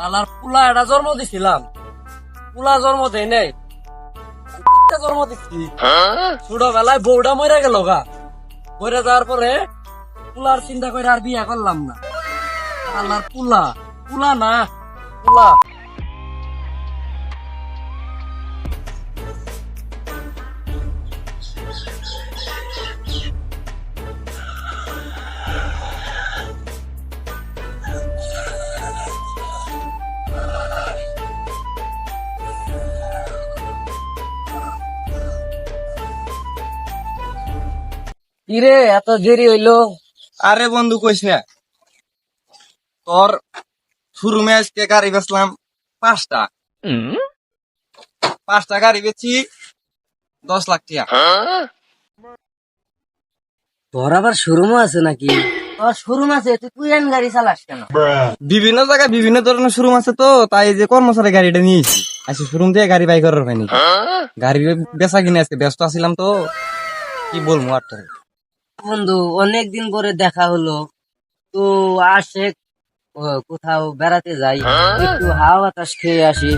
শালার পুলা এটা জন্ম দিছিলাম, পুলা জন্ম দেয় নাই, জন্ম দিচ্ছি ছোটবেলায় বউটা মরে গেল গা, মরে যাওয়ার পরে পুলার চিন্তা করে আর বিয়া করলাম না। শালার পুলা, পুলা না পুলা। কিরে এত দেরি হইলো? আরে বন্ধু কইস না, তোর শোরুমে আজকে গাড়ি বেচলাম পাঁচটা পাঁচটা গাড়ি বেচি 10 লাখ টাকা। তোর আবার শোরুমও আছে নাকি? তোর শোরুম আছে, তুই এন গাড়ি চালাস কেন? বিভিন্ন জায়গায় বিভিন্ন ধরনের শোরুম আছে, তো তাই যে কর্মচারী গাড়িটা নিয়েছি। আচ্ছা, শোরুম দিয়ে গাড়ি বাই করার হয়নি, গাড়ি বেচা কিনে আজকে ব্যস্ত আছিলাম, তো কি বলবো আর তোরে। বন্ধু অনেকদিন পরে দেখা হলো, তো আসে কোথাও বেড়াতে যাই, একটু হাওয়া বাতাস খেয়ে আসি।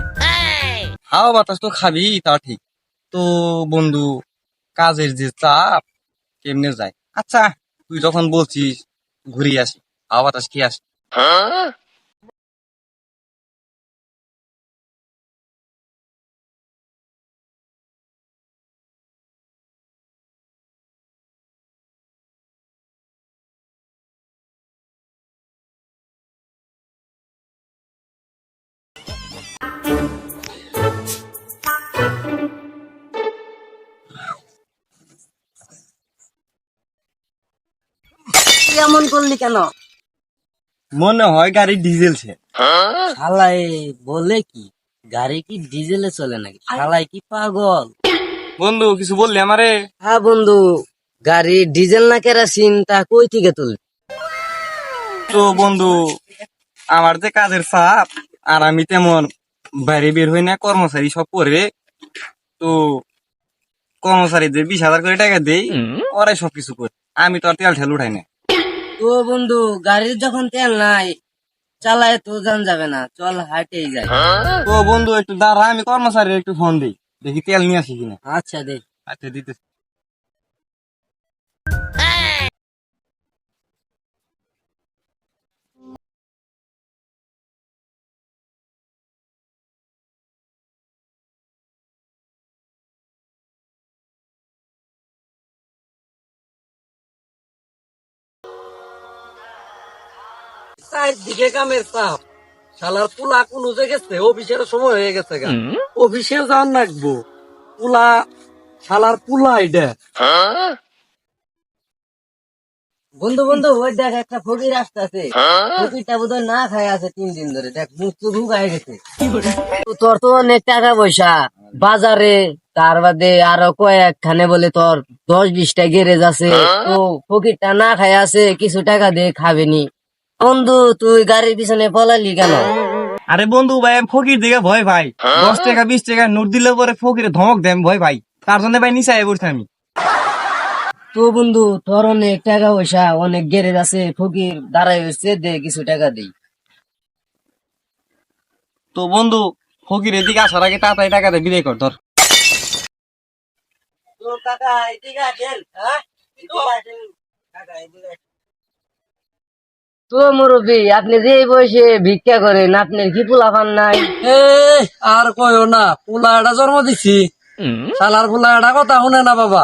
হাওয়া বাতাস তো খাবি, তা ঠিক, তো বন্ধু কাজের যে চাপ কেমনে যায়। আচ্ছা, তুই যখন বলছিস ঘুরে আসি, হাওয়া বাতাস খেয়ে আসি। তুই এমন করলি কেন? মনে হয় গাড়ি ডিজেল সে। শালাই বলে কি, গাড়ি কি ডিজেলে চলে নাকি? শালাই কি পাগল? বন্ধু কিছু বললি আমারে? হ্যাঁ বন্ধু, গাড়ি ডিজেল না কেরোসিন তা কই থেকে তুলবি? তো বন্ধু আমার যে কাজের চাপ, আর আমি তেমন বাইরে বের হই না, কর্মচারী সব করে, তো কর্মচারীদের 20,000 করে টাকা দেই, ওরাই সবকিছু করে, আমি তো আর তেল ঠেল উঠাই না। তো বন্ধু গাড়ির যখন তেল নাই, চালায় তো যান যাবে না, চল হাটেই যাই। তো বন্ধু একটু দাঁড়া, আমি কর্মচারীর একটু ফোন দিই, দেখি তেল নিয়ে আসি কিনা। আচ্ছা দে। আচ্ছা দিতে। চারদিকে কামের চাপ, শালার পুলা কোন গেছে, অফিসের সময় হয়ে গেছে গা, অফিসে যান রাখবো। পুলা, শালার পুলা এটা। বন্ধু বন্ধু ওই দেখ একটা ফকির আসতেছে, ফকিরটা বোধহয় না খায় আছে 3 দিন ধরে, দেখ মুখ তো ঢুকায় গেছে। তো তোর তো অনেক টাকা পয়সা বাজারে, তার বাদে আরো কয়েকখানে বলে তোর 10-20টা গ্যারেজ আছে, তো ফকিরটা না খায় আছে, কিছু টাকা দিয়ে খাবেনি। বন্ধু তুই গাড়ির পিছনে পলালি কেন? আরে বন্ধু ভাই, আমি ফকির দিকে ভয় ভাই, 10 টাকা 20 টাকা নোট দিলে পরে ফকিরে ধমক দেন ভয় ভাই, তার জন্য ভাই নিচায় পড়ছি আমি। তো বন্ধু তোর অনেক টাকা পয়সা, অনেক গ্যারেজ আছে, ফকির দাঁড়াই হচ্ছে, দে কিছু টাকা দেই। তো বন্ধু ফকিরের দিকে আসার আগে তাড়াতাড়ি টাকা দিয়ে বিদায় কর ধর। তো মুরব্বী আপনি যে এই বয়সে ভিক্ষা করেন, আপনার কি পোলা পান নাই? আর কয়ও না, পোলা এটা জন্ম দিছি, শালার পোলা এটা কথা শুনে না বাবা।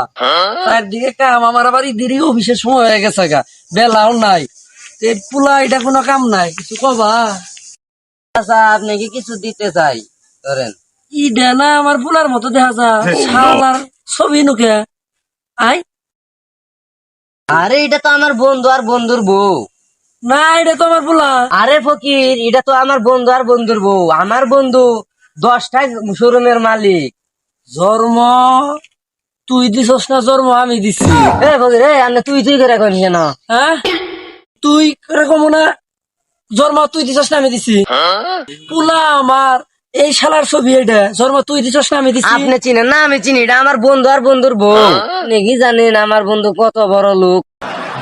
চারদিকে কাম, আমার আবার ইদিরই অফিসের সময় হয়ে গেছে গা, বেলাও নাই, পোলা এটা কোনো কাম নাই, কিছু কবা? আচ্ছা আপনাকে কিছু দিতে চাই, ধরেন। ইডা না আমার পোলার মতো দেখা যায়, শালার ছবি নুকে আই। আরে এটা তো আমার বন্ধু আর বন্ধুর বউ। না এটা তো আমার পোলা। আরে ফকির, এটা তো আমার বন্ধু আর বন্ধুর বউ। আমার বন্ধু 10টা শোরুমের মালিক। জন্ম তুই দিছস না, জন্ম আমি দিছি। ফকির তুই তুই করে করিস না, হ্যাঁ তুই করে কমো না, জন্ম তুই দিছস না আমি দিছি। পোলা আমার, এই শালার ছবি এটা, জন্ম তুই দিছস না আমি দিছি। আপনি চিনেন না আমি চিনি, এটা আমার বন্ধু আর বন্ধুর বউ। আপনি কি জানেন আমার বন্ধু কত বড় লোক?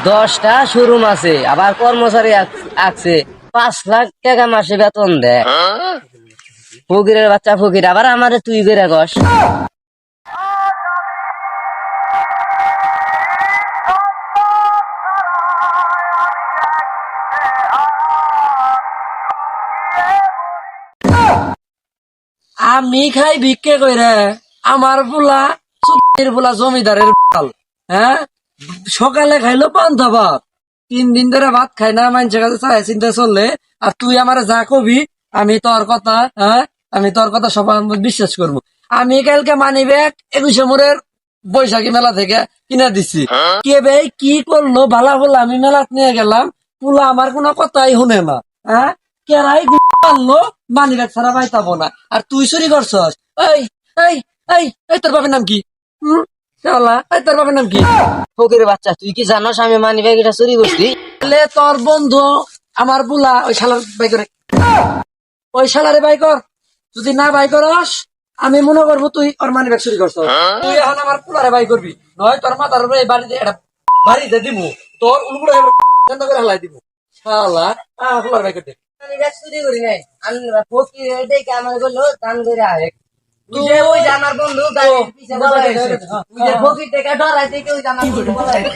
10টা শোরুম আছে, আবার কর্মচারী আছে, 5 লাখ টাকা মাসে বেতন দেয়। ফকিরের বাচ্চা ফকির, আবার আমারে তুই করে কস। আমি খাই ভিক্ষে কইরে, আমার পোলা পোলা জমিদারের পাল। হ্যাঁ, সকালে খাইলো পান্তা ভাত, 3 দিন ধরে ভাত খাই না, মানুষের কাছে চাই চিন্তা চললে। আর তুই আমার যা কবি আমি তোর কথা, হ্যাঁ, আমি তোর কথা সবাই বিশ্বাস করবো। আমি কালকে মানি ব্যাগ 21 মোড়ের বৈশাখী মেলা থেকে কিনে দিছি। কে ভাই কি করলো ভালা বলে আমি মেলাত নিয়ে গেলাম, পুলা আমার কোনো কথাই শুনে না। হ্যাঁ, কেরাই আনলো, মানি ব্যাগ ছাড়া পাইতাবো না। আর তুই চুরি করছস। এই এই এই এই তোর বাপের নাম কি? হুম, শালা, এই তোর বাপের নাম কি? ফকিরের বাচ্চা, তুই কি জানোস আমি মানি ব্যাগ এটা চুরি করছি? তাহলে তোর বন্ধু আমার বুলা ওই শালার বাই করে, ওই শালারে বাই কর। যদি না বাই করস, আমি মনে করবো তুই ওর মানি ব্যাগ চুরি করছ। তুই এখন আমার পুলারে বাই করবি, নয় তোর মাথার উপরে এই বাড়িতে এটা বাড়িতে দিব, তোর উলগুলো বন্ধ করে হালাই দিব। শালা, পুলার বাই করতে আমি ব্যাগ চুরি করি নাই। আমি ফকির দেখে আমার বললো দান করে আয়। তুই যে ওই যে আমার বন্ধু গাড়ির পিছে বলাইছে, তুই যে ফকির থেকে ডরাইছে, ওই যে আমার বন্ধু বলাইছে।